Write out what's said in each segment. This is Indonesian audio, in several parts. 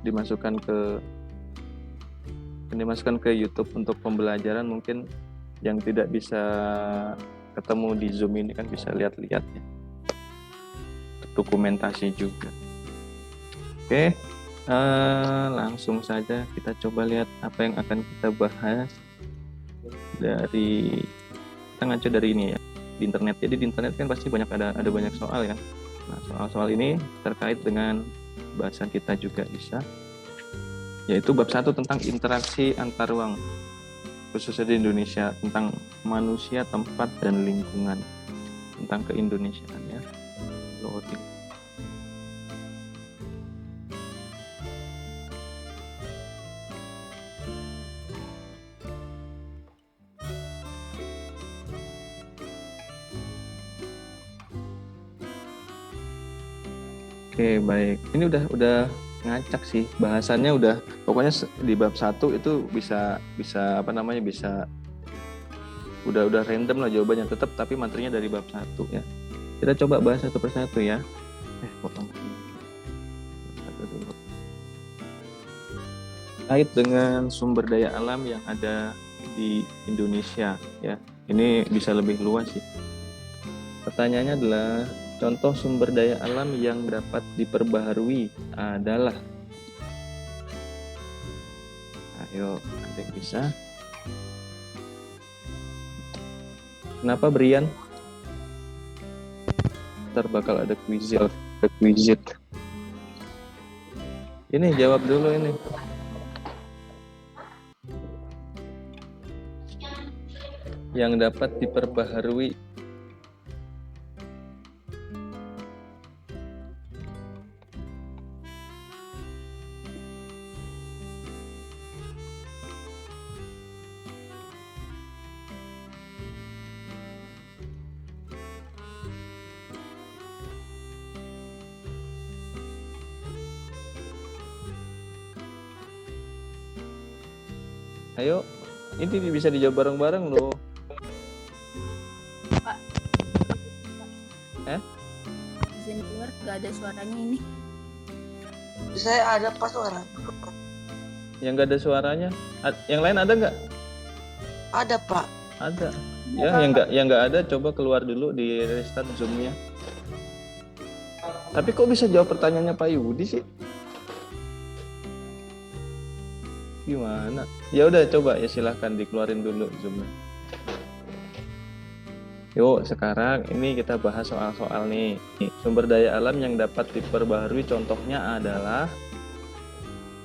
dimasukkan ke YouTube untuk pembelajaran. Mungkin yang tidak bisa ketemu di Zoom ini kan bisa lihat-lihat ya, dokumentasi juga. Oke, langsung saja kita coba lihat apa yang akan kita bahas. Kita ngacu dari ini ya, di internet. Jadi di internet kan pasti ada banyak soal ya. Nah, soal-soal ini terkait dengan bahasan kita juga bisa, yaitu bab 1 tentang interaksi antar ruang, khususnya di Indonesia, tentang manusia, tempat, dan lingkungan, tentang keindonesiaan ya. Loading. Oke, baik. Ini udah ngacak sih bahasannya, pokoknya di bab 1 itu bisa udah random lah jawabannya tetap, tapi materinya dari bab 1 ya. Kita coba bahas satu persatu ya. Potong satu dulu. Terkait dengan sumber daya alam yang ada di Indonesia ya. Ini bisa lebih luas sih. Pertanyaannya adalah contoh sumber daya alam yang dapat diperbaharui adalah. Ayo, ada yang bisa? Kenapa Brian? Ntar bakal ada quizit. Ini jawab dulu ini. Yang dapat diperbaharui. Ayo, ini bisa dijawab bareng-bareng loh. Pak. Izin keluar, gak ada suaranya ini. Saya ada pas suara. Yang gak ada suaranya, yang lain ada nggak? Ada Pak. Ada. Ya, yang nggak ada coba keluar dulu, di restart Zoom-nya. Tapi kok bisa jawab pertanyaannya Pak Yudi sih? Gimana? Ya udah coba ya, silahkan dikeluarin dulu Zoom-nya. Yuk, sekarang ini kita bahas soal-soal nih. Sumber daya alam yang dapat diperbaharui contohnya adalah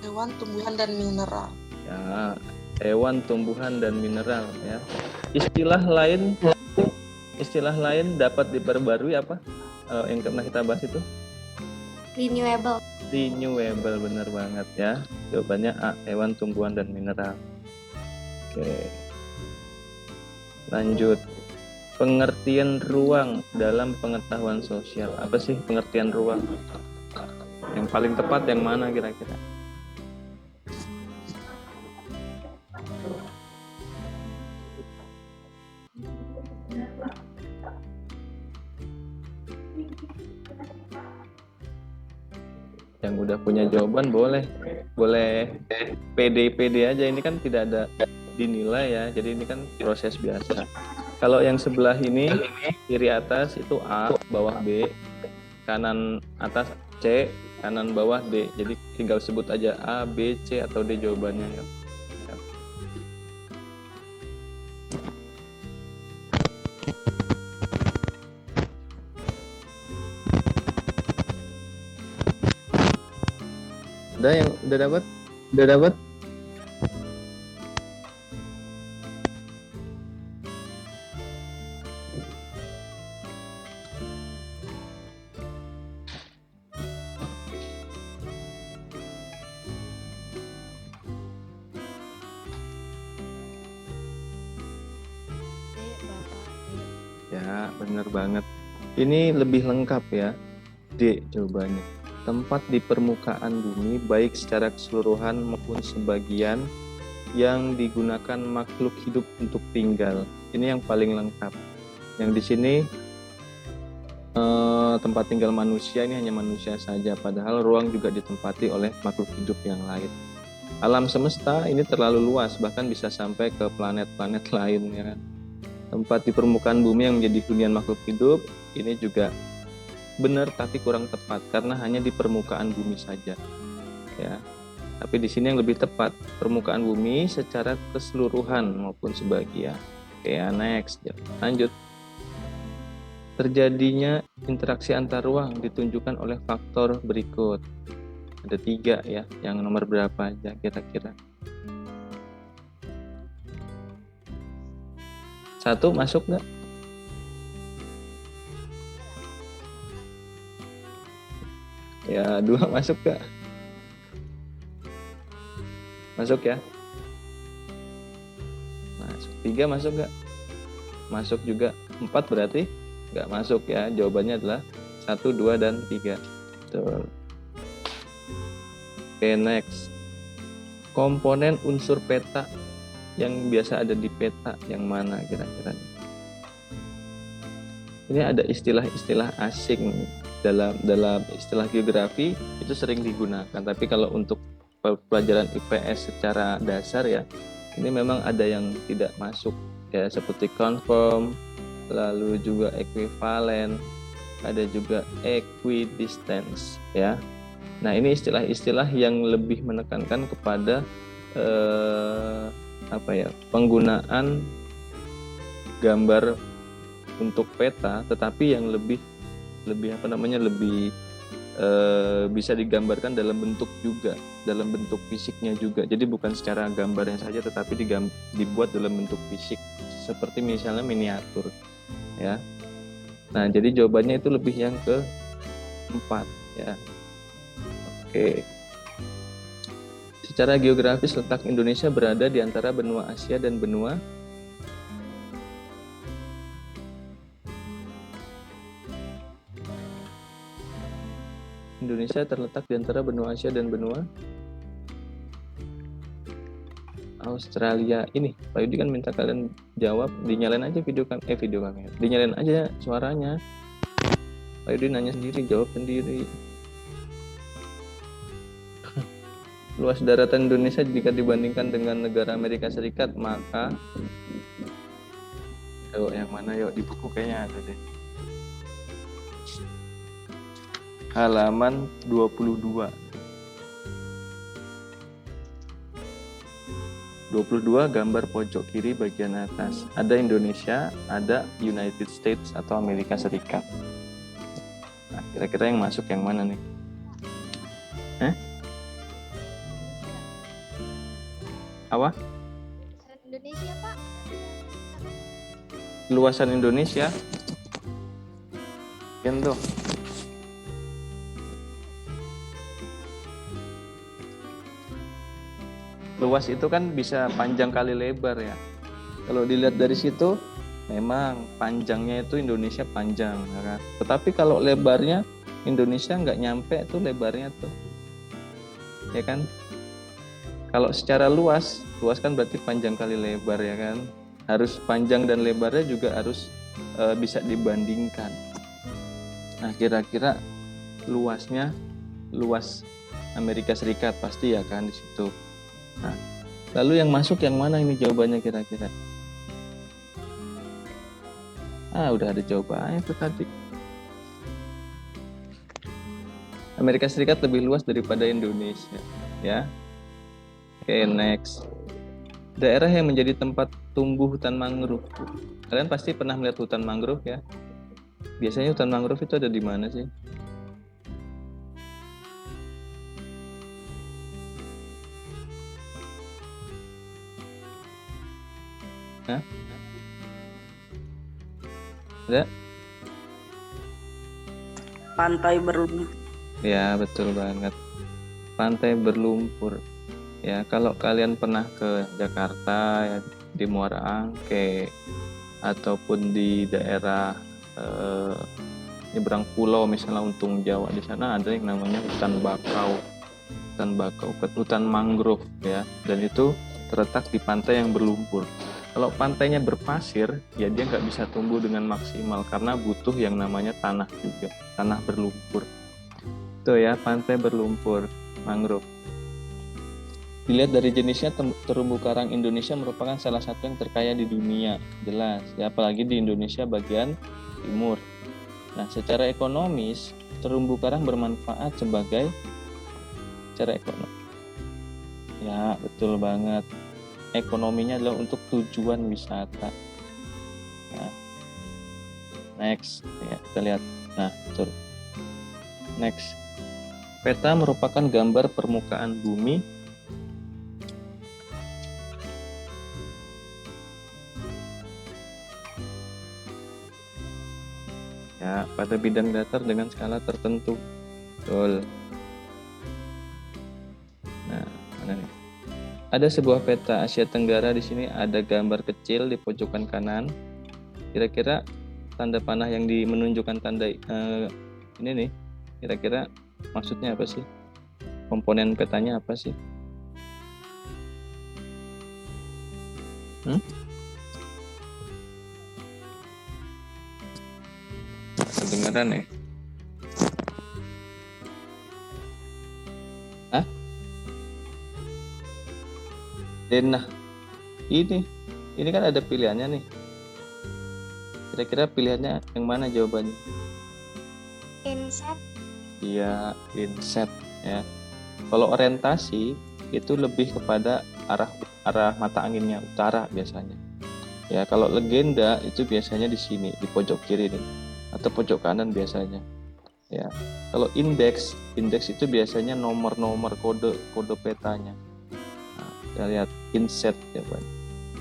Hewan, tumbuhan, dan mineral. ya, hewan, tumbuhan, dan mineral ya. Istilah lain dapat diperbarui apa? Yang pernah kita bahas itu? Renewable. Renewable, benar banget ya. Jawabannya A, hewan, tumbuhan, dan mineral. Oke. Lanjut. Pengertian ruang dalam pengetahuan sosial. Apa sih pengertian ruang? Yang paling tepat yang mana kira-kira? Yang udah punya jawaban boleh pede aja, ini kan tidak ada dinilai ya, jadi ini kan proses biasa. Kalau yang sebelah ini, kiri atas itu A, bawah B, kanan atas C, kanan bawah D. Jadi tinggal sebut aja A, B, C, atau D jawabannya ya. Udah dapat? Ya, benar banget. Ini lebih lengkap ya. D jawabannya. Tempat di permukaan bumi baik secara keseluruhan maupun sebagian yang digunakan makhluk hidup untuk tinggal. Ini yang paling lengkap. Yang di sini tempat tinggal manusia ini hanya manusia saja, padahal ruang juga ditempati oleh makhluk hidup yang lain. Alam semesta ini terlalu luas, bahkan bisa sampai ke planet-planet lain, ya kan. Tempat di permukaan bumi yang menjadi hunian makhluk hidup ini juga benar tapi kurang tepat karena hanya di permukaan bumi saja, ya. Tapi di sini yang lebih tepat, permukaan bumi secara keseluruhan maupun sebagian. Oke, next, lanjut. Terjadinya interaksi antar ruang ditunjukkan oleh faktor berikut. Ada 3 ya, yang nomor berapa aja kira-kira? 1 masuk nggak? Ya, 2 masuk nggak? Masuk ya? Masuk. 3 masuk nggak? Masuk juga. 4 berarti nggak masuk ya. Jawabannya adalah 1, 2, dan 3. Betul. Oke, next. Komponen unsur peta yang biasa ada di peta yang mana kira-kira? Ini ada istilah-istilah asing dalam istilah geografi itu sering digunakan. Tapi kalau untuk pelajaran IPS secara dasar ya, ini memang ada yang tidak masuk ya, seperti confirm, lalu juga equivalen, ada juga equidistance ya. Nah, ini istilah-istilah yang lebih menekankan kepada penggunaan gambar untuk peta, tetapi yang lebih bisa digambarkan dalam bentuk juga, dalam bentuk fisiknya juga. Jadi bukan secara gambarnya saja, tetapi dibuat dalam bentuk fisik, seperti misalnya miniatur, ya. Nah, jadi jawabannya itu lebih yang ke 4, ya. Oke. Secara geografis letak Indonesia berada di antara benua Asia dan benua Indonesia terletak di antara benua Asia dan benua Australia. Ini Pak Yudi kan minta kalian jawab, dinyalain aja video kamera, dinyalain aja suaranya. Pak Yudi nanya sendiri, jawab sendiri. Luas daratan Indonesia jika dibandingkan dengan negara Amerika Serikat, maka yang mana yuk, di buku kayaknya ada deh. Halaman 22. 22 gambar pojok kiri bagian atas. Ada Indonesia, ada United States atau Amerika Serikat. Nah, kira-kira yang masuk yang mana nih? Apa? Indonesia, Pak. Luasan Indonesia. Gitu. Luas itu kan bisa panjang kali lebar ya. Kalau dilihat dari situ, memang panjangnya itu Indonesia panjang, ya kan? Tetapi kalau lebarnya Indonesia nggak nyampe tuh lebarnya tuh, ya kan? Kalau secara luas kan berarti panjang kali lebar, ya kan? Harus panjang dan lebarnya juga harus bisa dibandingkan. Nah, kira-kira luas Amerika Serikat pasti ya kan di situ. Nah, lalu yang masuk yang mana ini jawabannya kira-kira? Udah ada jawabannya itu tadi. Amerika Serikat lebih luas daripada Indonesia, ya. Oke, next. Daerah yang menjadi tempat tumbuh hutan mangrove. Kalian pasti pernah melihat hutan mangrove ya? Biasanya hutan mangrove itu ada di mana sih? Hah? Ada? Pantai berlumpur. Ya, betul banget. Pantai berlumpur. Ya, kalau kalian pernah ke Jakarta ya, di Muara Angke ataupun di daerah nyebrang pulau misalnya Untung Jawa, di sana ada yang namanya hutan bakau, hutan mangrove ya, dan itu terletak di pantai yang berlumpur. Kalau pantainya berpasir, ya dia nggak bisa tumbuh dengan maksimal karena butuh yang namanya tanah juga, tanah berlumpur. Itu ya, pantai berlumpur, mangrove. Dilihat dari jenisnya, terumbu karang Indonesia merupakan salah satu yang terkaya di dunia, jelas. Ya, apalagi di Indonesia bagian timur. Nah, secara ekonomis, terumbu karang bermanfaat sebagai secara ekonomi. Ya, betul banget. Ekonominya adalah untuk tujuan wisata. Nah, next, ya, kita lihat. Nah, sorry. Next. Peta merupakan gambar permukaan bumi ya pada bidang datar dengan skala tertentu. Betul. Nah, mana nih? Ada sebuah peta Asia Tenggara, di sini ada gambar kecil di pojokan kanan. Kira-kira tanda panah yang menunjukkan tanda ini nih, kira-kira maksudnya apa sih? Komponen petanya apa sih? Kedengeran ya? Hah? Denah. Ini kan ada pilihannya nih. Kira-kira pilihannya yang mana jawabannya? Inset. Iya, inset ya. Kalau orientasi itu lebih kepada arah mata anginnya utara biasanya. Ya, kalau legenda itu biasanya di sini, di pojok kiri nih, atau pojok kanan biasanya. Ya. Kalau indeks itu biasanya nomor-nomor kode petanya. Nah, kita lihat inset jawabannya.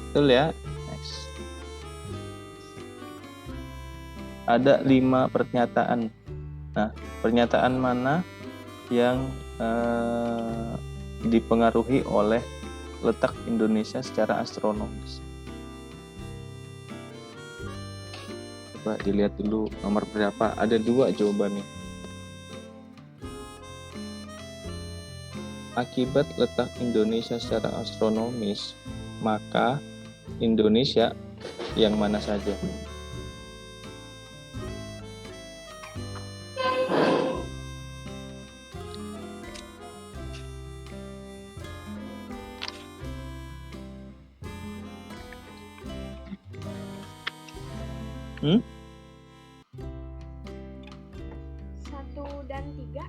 Betul ya? Next. Ada 5 pernyataan. Nah, pernyataan mana yang dipengaruhi oleh letak Indonesia secara astronomis? Coba dilihat dulu nomor berapa. Ada 2 jawabannya. Akibat letak Indonesia secara astronomis, maka Indonesia yang mana saja? Hmm? 1 dan 3.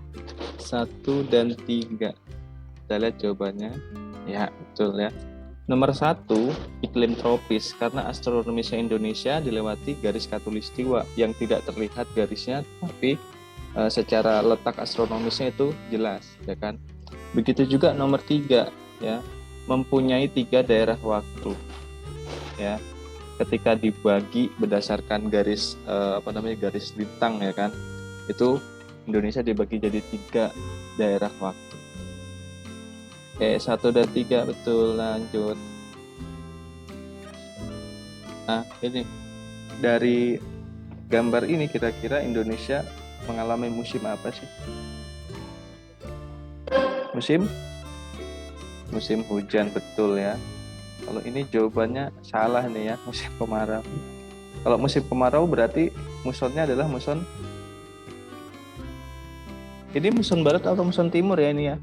1 dan 3. Kita lihat jawabannya. Ya, betul ya. Nomor 1, iklim tropis, karena astronomisnya Indonesia dilewati garis khatulistiwa yang tidak terlihat garisnya, tapi secara letak astronomisnya itu jelas, ya kan? Begitu juga nomor 3, ya, mempunyai 3 daerah waktu, ya. Ketika dibagi berdasarkan garis garis lintang, ya kan? Itu Indonesia dibagi jadi 3 daerah waktu. 1 dan 3 betul, lanjut. Nah, ini dari gambar ini kira-kira Indonesia mengalami musim apa sih? Musim hujan, betul ya. Kalau ini jawabannya salah nih ya, musim kemarau. Kalau musim kemarau berarti musonnya adalah muson. Ini muson barat atau muson timur ya ini ya?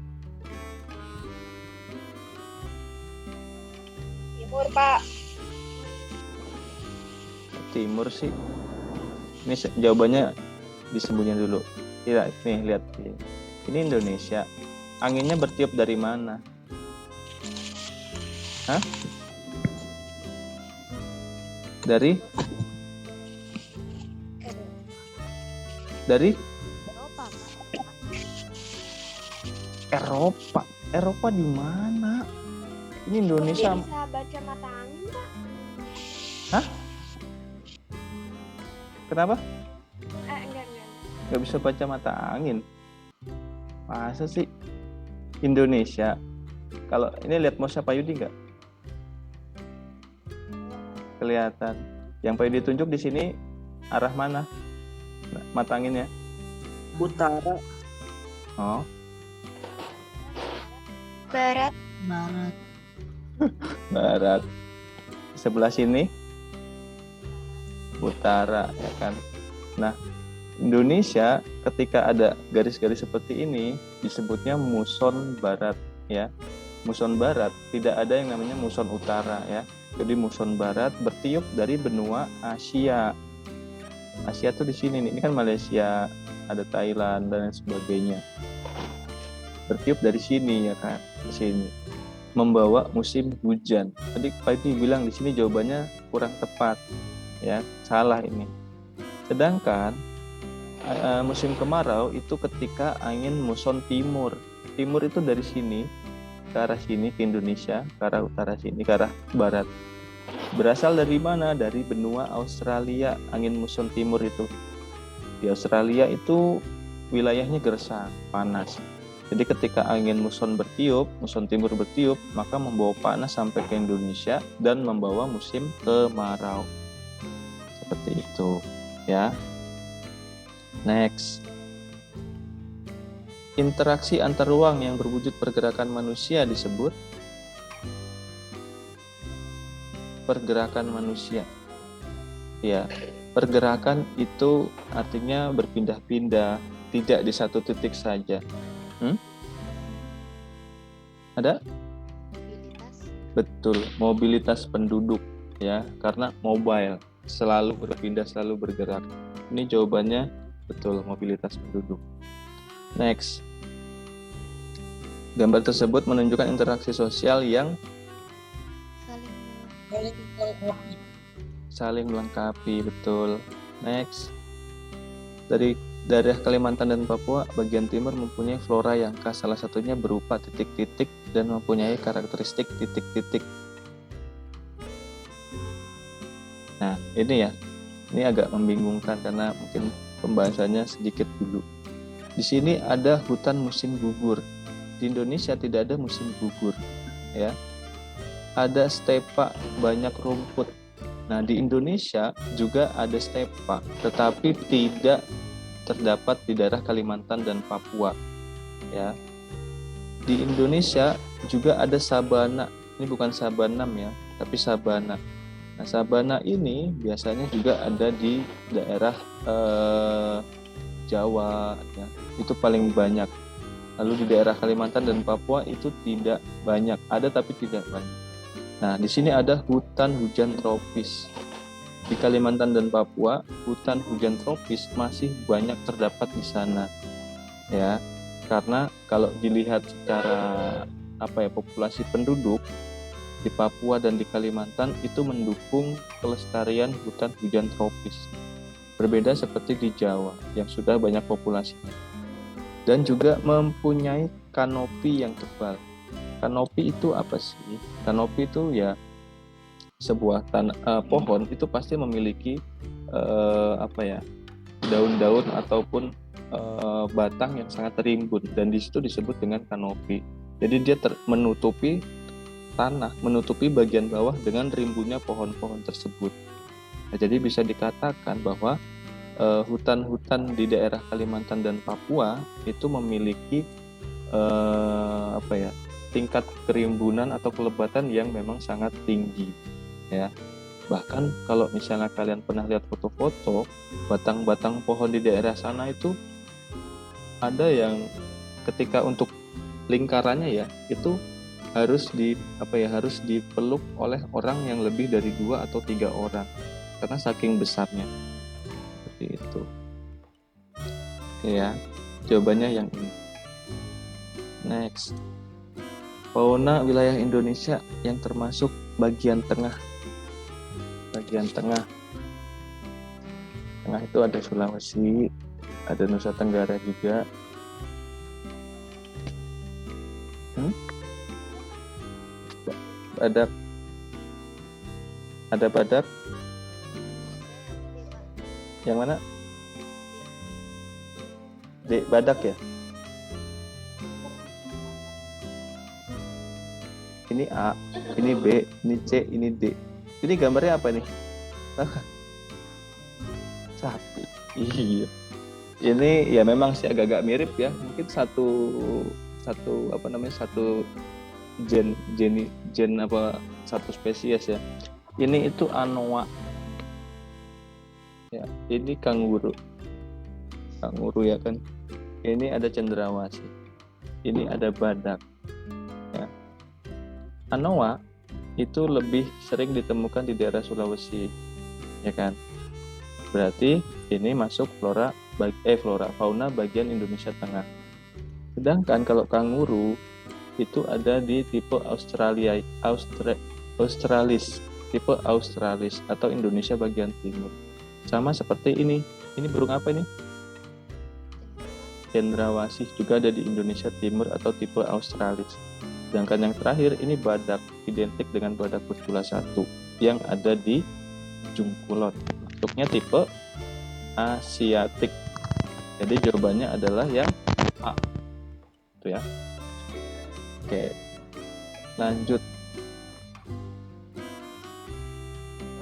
Timur, Pak. Timur sih. Ini jawabannya disembunyiin dulu. Iya, nih lihat. Ini Indonesia. Anginnya bertiup dari mana? Hah? Dari Eropa, Pak. Eropa. Eropa di mana? Ini Indonesia. Dia bisa baca mata angin, Pak. Hah? Kenapa? Enggak. Nggak bisa baca mata angin. Masa sih? Indonesia. Kalau ini lihat mouse Pak Yudi nggak? Kelihatan. Yang Pak Yudi tunjuk di sini arah mana? Mata anginnya? Utara. Oh, Barat. Barat. barat. sebelah sini utara, ya kan. Nah, Indonesia ketika ada garis-garis seperti ini disebutnya muson barat, ya. Muson barat, tidak ada yang namanya muson utara, ya. Jadi muson barat bertiup dari benua Asia. Asia tuh di sini nih, ini kan Malaysia, ada Thailand dan lain sebagainya. Bertiup dari sini, ya kan, di sini. Membawa musim hujan. Tadi Pak Edi bilang di sini jawabannya kurang tepat, ya, salah ini. Sedangkan musim kemarau itu ketika angin muson timur. Timur itu dari sini ke arah sini ke Indonesia, ke arah utara sini ke arah barat. Berasal dari mana? Dari benua Australia angin muson timur itu. Di Australia itu wilayahnya gersang, panas. Jadi ketika angin muson bertiup, muson timur bertiup, maka membawa panas sampai ke Indonesia dan membawa musim kemarau. Seperti itu, ya. Next. Interaksi antar ruang yang berwujud pergerakan manusia disebut pergerakan manusia. Ya, pergerakan itu artinya berpindah-pindah, tidak di satu titik saja. Ada? Mobilitas. Betul, mobilitas penduduk, ya, karena mobile, selalu berpindah, selalu bergerak. Ini jawabannya betul, mobilitas penduduk. Next. Gambar tersebut menunjukkan interaksi sosial yang saling melengkapi, betul. Next. Dari daerah Kalimantan dan Papua, bagian timur mempunyai flora yang khas, salah satunya berupa titik-titik dan mempunyai karakteristik titik-titik. Nah, ini ya, ini agak membingungkan karena mungkin pembahasannya sedikit dulu. Di sini ada hutan musim gugur. Di Indonesia tidak ada musim gugur, ya. Ada stepa, banyak rumput. Nah, di Indonesia juga ada stepa, tetapi tidak terdapat di daerah Kalimantan dan Papua, ya. Di Indonesia juga ada sabana. Ini bukan sabanam, ya, tapi sabana. Nah, sabana ini biasanya juga ada di daerah Jawa, ya. Itu paling banyak. Lalu di daerah Kalimantan dan Papua itu tidak banyak, ada tapi tidak banyak. Nah, di sini ada hutan hujan tropis. Di Kalimantan dan Papua, hutan hujan tropis masih banyak terdapat di sana, ya. Karena kalau dilihat secara populasi penduduk di Papua dan di Kalimantan itu mendukung kelestarian hutan hujan tropis. Berbeda seperti di Jawa yang sudah banyak populasinya. Dan juga mempunyai kanopi yang tebal. Kanopi itu apa sih? Kanopi itu ya sebuah pohon itu pasti memiliki daun-daun ataupun batang yang sangat rimbun, dan di situ disebut dengan kanopi. Jadi dia menutupi tanah, menutupi bagian bawah dengan rimbunnya pohon-pohon tersebut. Nah, jadi bisa dikatakan bahwa hutan-hutan di daerah Kalimantan dan Papua itu memiliki tingkat kerimbunan atau kelebatan yang memang sangat tinggi, ya. Bahkan kalau misalnya kalian pernah lihat foto-foto batang-batang pohon di daerah sana itu ada yang ketika untuk lingkarannya ya itu harus dipeluk oleh orang yang lebih dari 2 atau 3 orang karena saking besarnya. Seperti itu. Oke ya, jawabannya yang ini. Next. Fauna wilayah Indonesia yang termasuk bagian tengah. Bagian tengah. Tengah itu ada Sulawesi, ada Nusa Tenggara juga. Badak. Ada badak. Yang mana? Badak ya? Ini A, ini B, ini C, ini D. Ini gambarnya apa nih? Sapi. Iya. Ini ya memang sih agak-agak mirip ya. Mungkin satu satu gen satu spesies ya. Ini itu anoa. Ya, ini kanguru. Kanguru ya kan. Ini ada cendrawasih. Ini ada badak. Ya. Anoa itu lebih sering ditemukan di daerah Sulawesi, ya kan. Berarti ini masuk flora fauna bagian Indonesia Tengah. Sedangkan kalau kanguru itu ada di tipe Australis, tipe Australis atau Indonesia bagian timur. Sama seperti ini. Ini burung apa ini? Cendrawasih juga ada di Indonesia Timur atau tipe Australis. Sedangkan yang terakhir ini badak, identik dengan badak bercula 1 yang ada di Jungkulon. Masuknya tipe Asiatik. Jadi jawabannya adalah yang A. Itu ya. Oke. Lanjut.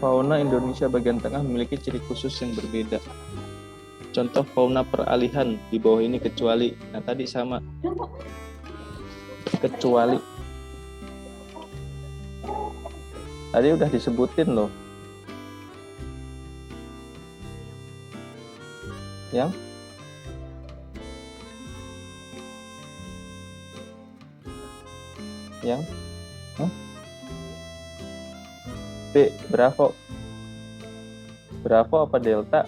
Fauna Indonesia bagian tengah memiliki ciri khusus yang berbeda. Contoh fauna peralihan di bawah ini kecuali. Nah, tadi sama. Kecuali. Tadi udah disebutin loh. Yang B, Bravo apa Delta?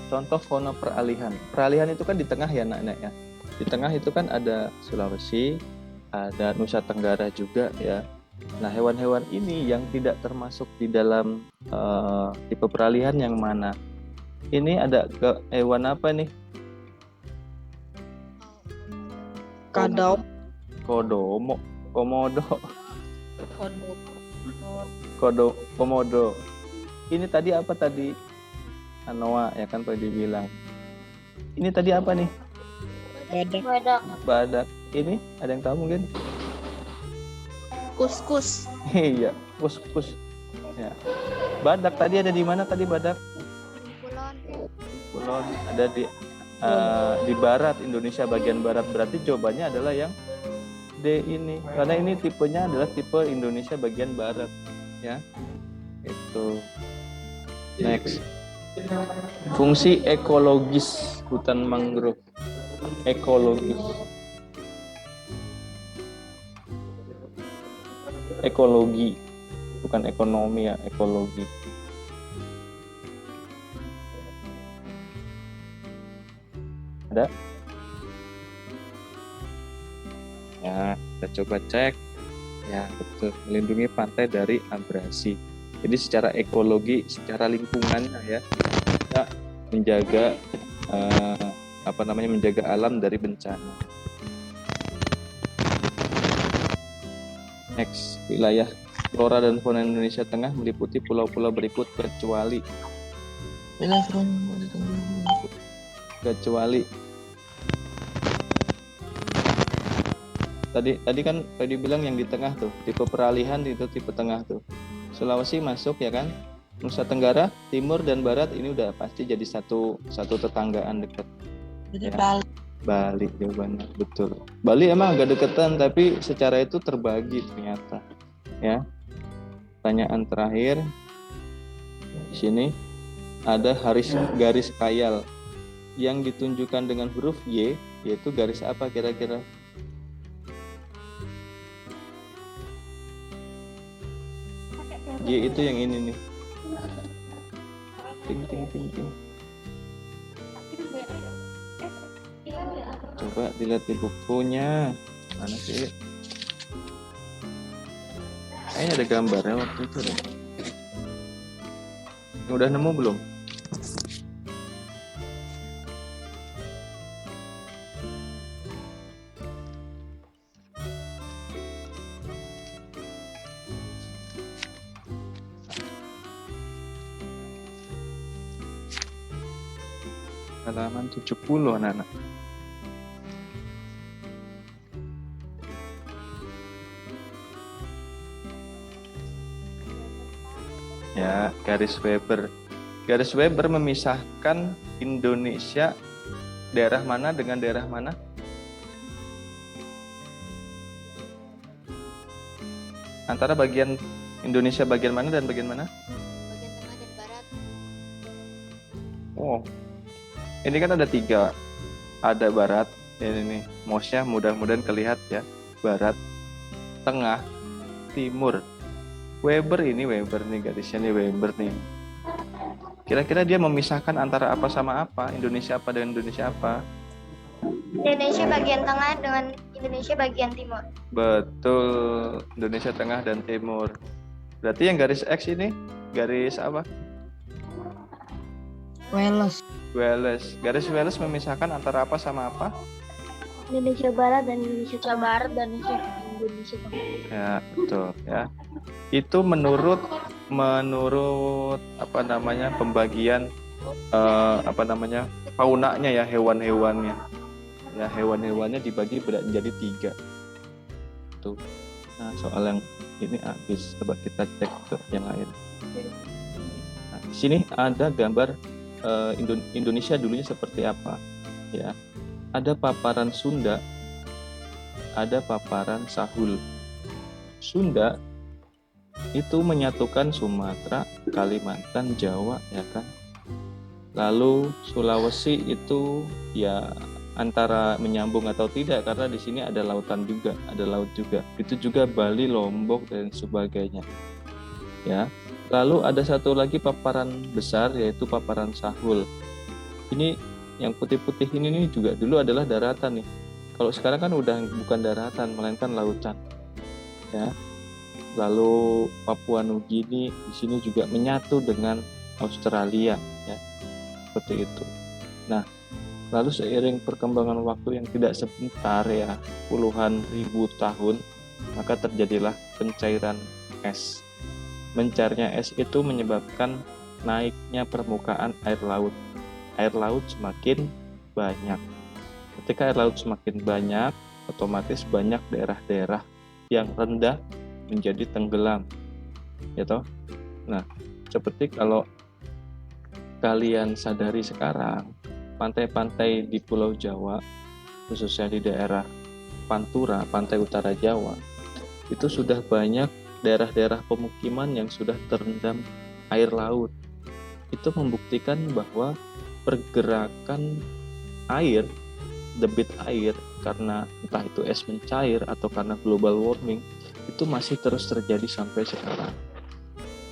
Contoh fauna peralihan. Peralihan itu kan di tengah ya anak-anak ya. Di tengah itu kan ada Sulawesi, ada Nusa Tenggara juga ya. Nah, hewan-hewan ini yang tidak termasuk di dalam tipe peralihan yang mana? Ini ada hewan apa nih? Kadau. Kodomo, komodo, komodo. Ini tadi apa tadi? Anoa ya kan tadi bilang. Ini tadi apa nih? Badak. Ini ada yang tahu mungkin? Kuskus. Iya, kus. Ya. Badak tadi ada di mana tadi badak? Kulon. Ada di barat, Indonesia bagian barat. Berarti jawabannya adalah yang D ini. Karena ini tipenya adalah tipe Indonesia bagian barat, ya. Itu. Next. Fungsi ekologis hutan mangrove. Ekologis. Ekologi, bukan ekonomi ya, ekologi. Ada? Ya, kita coba cek. Ya, betul. Melindungi pantai dari abrasi. Jadi secara ekologi, secara lingkungannya ya, kita menjaga menjaga alam dari bencana. Next, wilayah flora dan fauna Indonesia Tengah meliputi pulau-pulau berikut kecuali tadi kan bilang yang di tengah tuh, tipe peralihan itu tipe tengah tuh. Sulawesi masuk ya kan? Nusa Tenggara, Timur dan Barat ini udah pasti jadi satu tetanggaan dekat. Jadi Ya. Bali jawabannya, betul. Bali emang agak deketan tapi secara itu terbagi ternyata. Ya. Pertanyaan terakhir. Di sini ada garis kayal yang ditunjukkan dengan huruf Y, yaitu garis apa kira-kira? Y itu yang ini nih. Ting. Coba dilihat di bukunya. Mana sih? Kayaknya ada gambarnya waktu itu deh. Udah nemu belum? Halaman 70 anak-anak. Ya, garis Weber. Garis Weber memisahkan Indonesia daerah mana dengan daerah mana? Antara bagian Indonesia bagian mana dan bagian mana? Bagian tengah dan barat. Oh, ini kan ada 3. Ada barat, ini nih, mouse-nya mudah-mudahan kelihatan ya. Barat, tengah, timur. Weber nih garisnya nih Weber nih. Kira-kira dia memisahkan antara apa sama apa? Indonesia apa dengan Indonesia apa? Indonesia bagian tengah dengan Indonesia bagian timur. Betul, Indonesia tengah dan timur. Berarti yang garis X ini garis apa? Wales. Wales. Garis Wales memisahkan antara apa sama apa? Indonesia barat dan Indonesia Indonesia tengah. Ya, betul ya. Itu menurut apa namanya pembagian faunanya ya, hewan-hewannya. Ya, hewan-hewannya dibagi menjadi 3. Tuh. Nah, soal yang ini habis, coba kita cek ke yang lain. Nah, di sini ada gambar Indonesia dulunya seperti apa, ya. Ada paparan Sunda, ada paparan Sahul. Sunda itu menyatukan Sumatera, Kalimantan, Jawa, ya kan. Lalu Sulawesi itu ya antara menyambung atau tidak karena di sini ada lautan juga, ada laut juga. Itu juga Bali, Lombok dan sebagainya. Ya. Lalu ada satu lagi paparan besar yaitu paparan Sahul. Ini yang putih-putih ini nih juga dulu adalah daratan nih. Kalau sekarang kan udah bukan daratan melainkan lautan. Ya. Lalu Papua Nugini di sini juga menyatu dengan Australia, ya. Seperti itu. Nah, lalu seiring perkembangan waktu yang tidak sebentar ya, puluhan ribu tahun, maka terjadilah pencairan es. Mencairnya es itu menyebabkan naiknya permukaan air laut. Air laut semakin banyak. Ketika air laut semakin banyak, otomatis banyak daerah-daerah yang rendah menjadi tenggelam. Ya toh? Nah, seperti kalau kalian sadari sekarang, pantai-pantai di Pulau Jawa, khususnya di daerah Pantura, pantai utara Jawa, itu sudah banyak daerah-daerah pemukiman yang sudah terendam air laut. Itu membuktikan bahwa pergerakan air, debit air, karena entah itu es mencair atau karena global warming, itu masih terus terjadi sampai sekarang.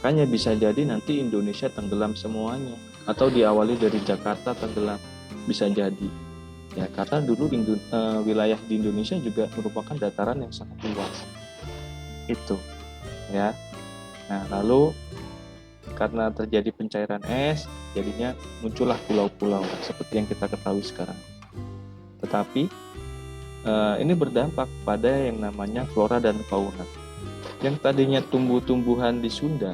Makanya bisa jadi nanti Indonesia tenggelam semuanya, atau diawali dari Jakarta tenggelam, bisa jadi. Ya, karena dulu wilayah di Indonesia juga merupakan dataran yang sangat luas. Itu, ya. Nah, lalu karena terjadi pencairan es, jadinya muncullah pulau-pulau seperti yang kita ketahui sekarang. Tetapi ini berdampak pada yang namanya flora dan fauna. Yang tadinya tumbuh-tumbuhan di Sunda,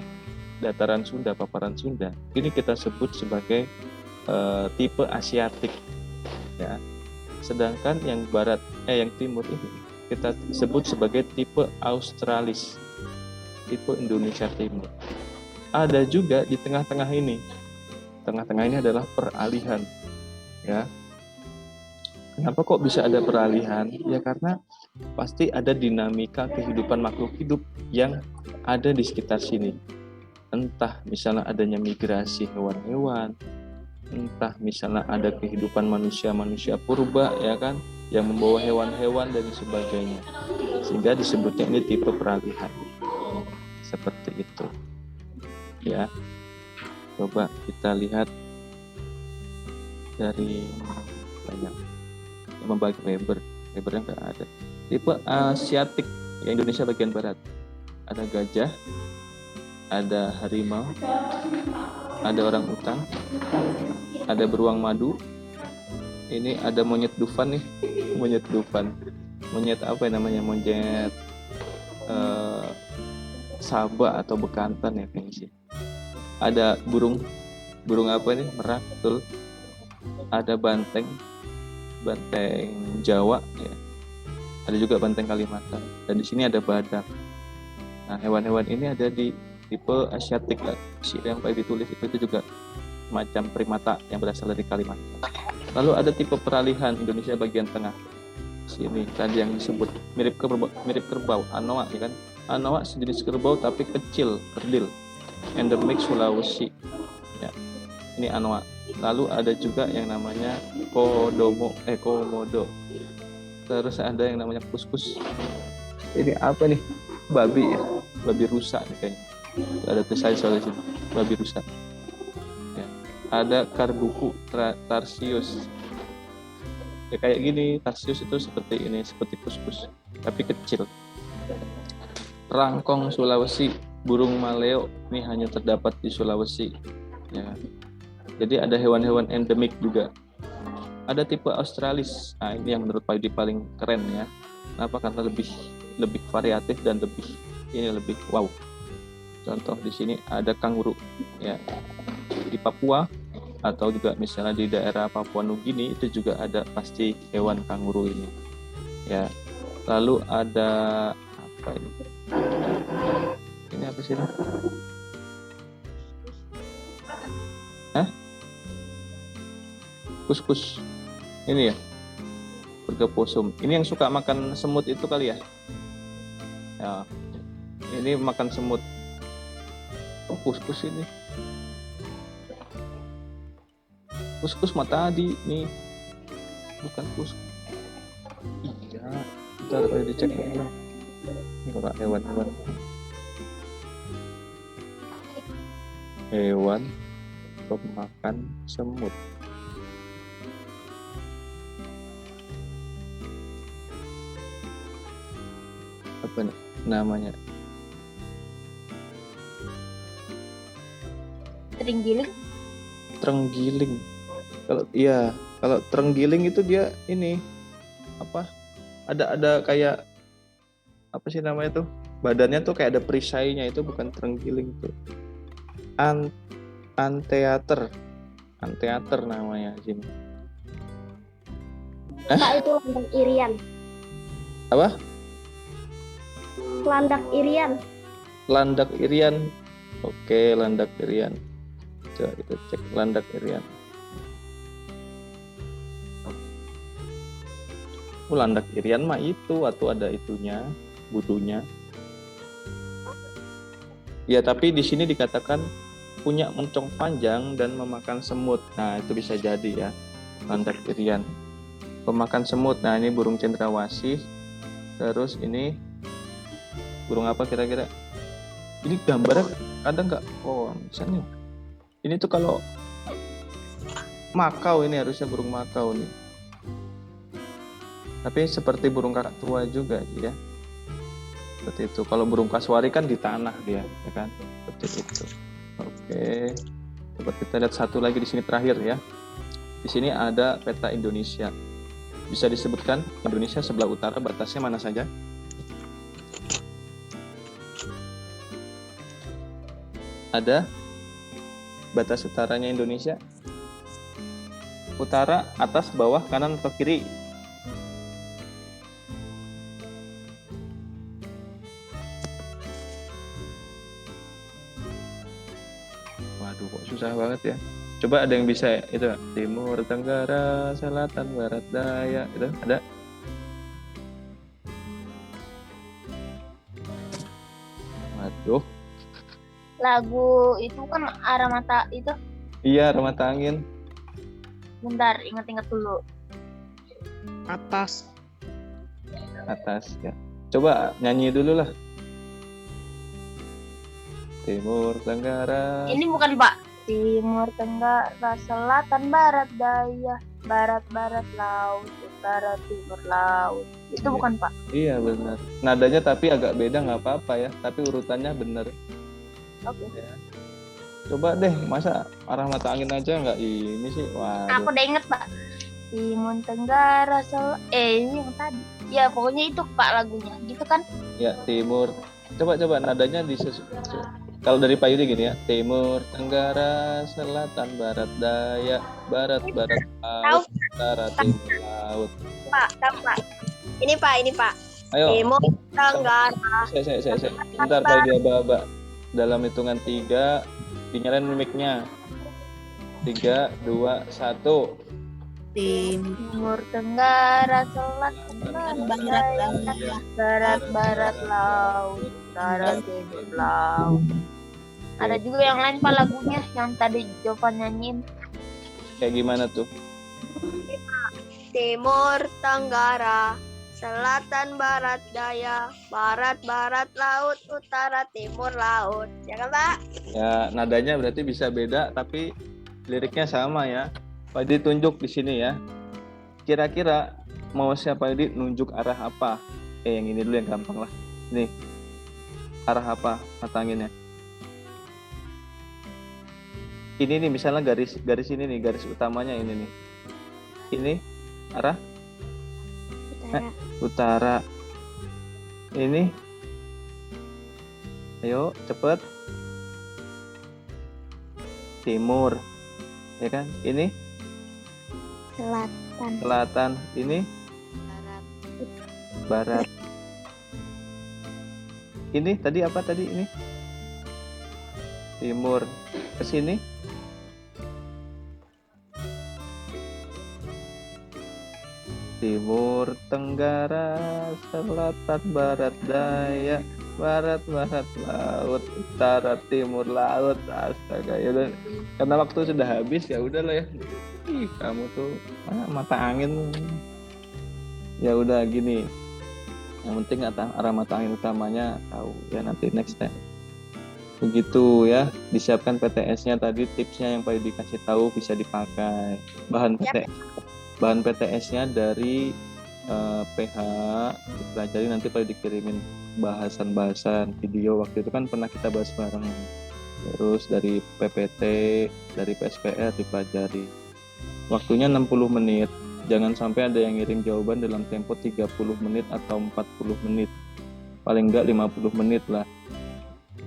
dataran Sunda, paparan Sunda, ini kita sebut sebagai tipe Asiatik, ya. Sedangkan yang yang timur ini kita sebut sebagai tipe Australis, tipe Indonesia Timur. Ada juga di tengah-tengah ini. Tengah-tengah ini adalah peralihan, ya. Kenapa kok bisa ada peralihan? Ya karena pasti ada dinamika kehidupan makhluk hidup yang ada di sekitar sini. Entah misalnya adanya migrasi hewan-hewan, entah misalnya ada kehidupan manusia purba, ya kan, yang membawa hewan-hewan dan sebagainya. Sehingga disebutnya ini tipe peralihan. Seperti itu. Ya. Coba kita lihat dari banyak yang membagi Webernya nggak ada. Tipe Asiatik, ya Indonesia bagian barat. Ada gajah, ada harimau, ada orang utan, ada beruang madu. Ini ada monyet dufan nih, monyet dufan. Monyet apa ya namanya? Monyet Sabah atau bekantan ya kayaknya sih. Ada burung apa nih? Merak, betul. Ada banteng Jawa, ya. Ada juga banteng Kalimantan. Dan di sini ada badak. Nah, hewan-hewan ini ada di tipe Asiatik, yang baik ditulis itu juga macam primata yang berasal dari Kalimantan. Lalu ada tipe peralihan Indonesia bagian tengah. Sini tadi yang disebut mirip kerbau, anoa, ya kan? Anoa sejenis kerbau tapi kecil, kerdil. Endemik Sulawesi. Ya. Ini anoa. Lalu ada juga yang namanya komodo. Terus ada yang namanya kuskus. Ini apa nih? Babi ya. Babi rusa nih kayaknya. Ada tulisan soal sini. Babi rusa. Ya. Ada karbuku tarsius. Ya kayak gini, tarsius itu seperti ini, seperti kuskus, tapi kecil. Rangkong Sulawesi, burung maleo, ini hanya terdapat di Sulawesi. Ya. Jadi ada hewan-hewan endemik juga. Ada tipe Australis. Nah, ini yang menurut Pak Yudi paling keren ya. Kenapa? Karena lebih variatif dan lebih wow. Contoh di sini ada kanguru ya. Di Papua atau juga misalnya di daerah Papua Nugini itu juga ada pasti hewan kanguru ini. Ya. Lalu ada apa ini? Ini apa sih? Hah? Kuskus. Ini ya. Bergeposum. Ini yang suka makan semut itu kali ya? Ya. Ini makan semut. Oh, kuskus ini. Kuskus mah tadi nih. Bukan kuskus. Iya. Bentar boleh dicek dulu. Ini kalau hewan-hewan. Hewan pemakan semut. Apa namanya? Terenggiling. Kalau terenggiling itu dia ini apa? Ada kayak apa sih namanya tuh? Badannya tuh kayak ada perisainya, itu bukan terenggiling tuh. Anteater namanya sini. Pak, itu landak irian. Apa? Landak irian. Landak irian. Oke, landak irian. Coba kita cek landak irian. Landak irian mah itu atau ada itunya, budunya. Ya, tapi di sini dikatakan punya moncong panjang dan memakan semut. Nah, itu bisa jadi ya. Landak irian. Pemakan semut. Nah, ini burung cendrawasih. Terus ini burung apa kira-kira? Ini gambarnya ada nggak? Oh, misalnya ini tuh kalau makau, ini harusnya burung makau nih. Tapi seperti burung kakak tua juga ya. Seperti itu. Kalau burung kasuari kan di tanah dia, ya kan? Seperti itu. Oke. Coba kita lihat satu lagi di sini terakhir ya. Di sini ada peta Indonesia. Bisa disebutkan Indonesia sebelah utara batasnya mana saja? Ada batas utaranya Indonesia? Utara, atas, bawah, kanan, atau kiri? Waduh, kok susah banget ya. Coba ada yang bisa itu, timur, tenggara, selatan, barat, daya, itu ada? Waduh. Lagu itu kan arah mata itu. Iya, arah mata angin. Bentar, ingat-ingat dulu. Atas. Atas ya. Coba nyanyi dulu lah. Timur, tenggara. Ini bukan, Pak. Timur, tenggara, selatan, barat, daya, barat, laut, utara, timur, laut. Itu Iya. bukan, Pak. Iya benar. Nadanya tapi agak beda, nggak apa-apa ya. Tapi urutannya benar. Oke. Ya. Coba deh, masa arah mata angin aja nggak ini sih? Aku Waduh. udah inget, Pak. Timur, tenggara, ini yang tadi. Ya, pokoknya itu, Pak, lagunya. Gitu kan? Ya timur. Coba nadanya kalau dari Pak Yudi gini ya. Timur, tenggara, selatan, barat, daya, barat, laut, utara, timur, laut. Pak, Pak. Ini, Pak. Ayo. Timur, tenggara. Saya. Bentar Pak Yudi aba-aba. Dalam hitungan 3, dinyalain mic-nya. 3, 2, 1. Timur Tenggara, Selatan Barat Daya, Barat Barat Laut, Utara Timur Laut. Ada juga yang lain Pak lagunya yang tadi Jovan nyanyiin. Kayak gimana tuh? Timur Tenggara, Selatan Barat Daya, Barat Barat Laut, Utara Timur Laut. Ya kan Pak? Ya, nadanya berarti bisa beda, tapi liriknya sama ya. Pak Edi tunjuk di sini ya. Kira-kira mau siapa Edi nunjuk arah apa? Yang ini dulu yang gampang lah. Nih, arah apa matanginnya? Ini nih misalnya garis ini nih, garis utamanya ini nih. Ini arah utara. Ini, ayo cepet. Timur, ya kan? Ini selatan. Ini barat. Ini tadi apa tadi ini? Timur. Ke sini. Timur Tenggara, Selatan Barat Daya, Barat Barat Laut, Utara Timur Laut. Astaga, ya udah. Karena waktu sudah habis ya udahlah ya. Ih, kamu tuh mata angin. Ya udah gini. Yang penting arah mata angin utamanya tahu ya, nanti next time. Begitu ya, disiapkan PTS-nya tadi, tipsnya yang Pak dikasih tahu bisa dipakai. Bahan PTS-nya dari PH dipelajari, nanti Pak dikirimin bahasan-bahasan video, waktu itu kan pernah kita bahas bareng. Terus dari PPT, dari PSPR dipelajari. Waktunya 60 menit. Jangan sampai ada yang ngirim jawaban dalam tempo 30 menit atau 40 menit. Paling enggak 50 menit lah.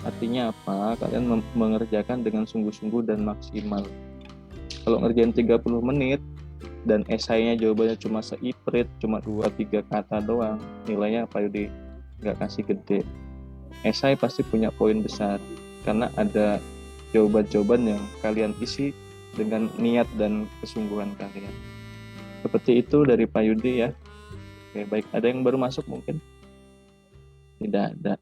Artinya apa? Kalian mengerjakan dengan sungguh-sungguh dan maksimal. Kalau ngerjain 30 menit dan esainya jawabannya cuma seiprit, cuma 2-3 kata doang, nilainya Pak Yudi nggak kasih gede. Esai pasti punya poin besar karena ada jawaban-jawaban yang kalian isi dengan niat dan kesungguhan kalian. Seperti itu dari Pak Yudi ya. Oke, baik. Ada yang baru masuk mungkin? Tidak ada.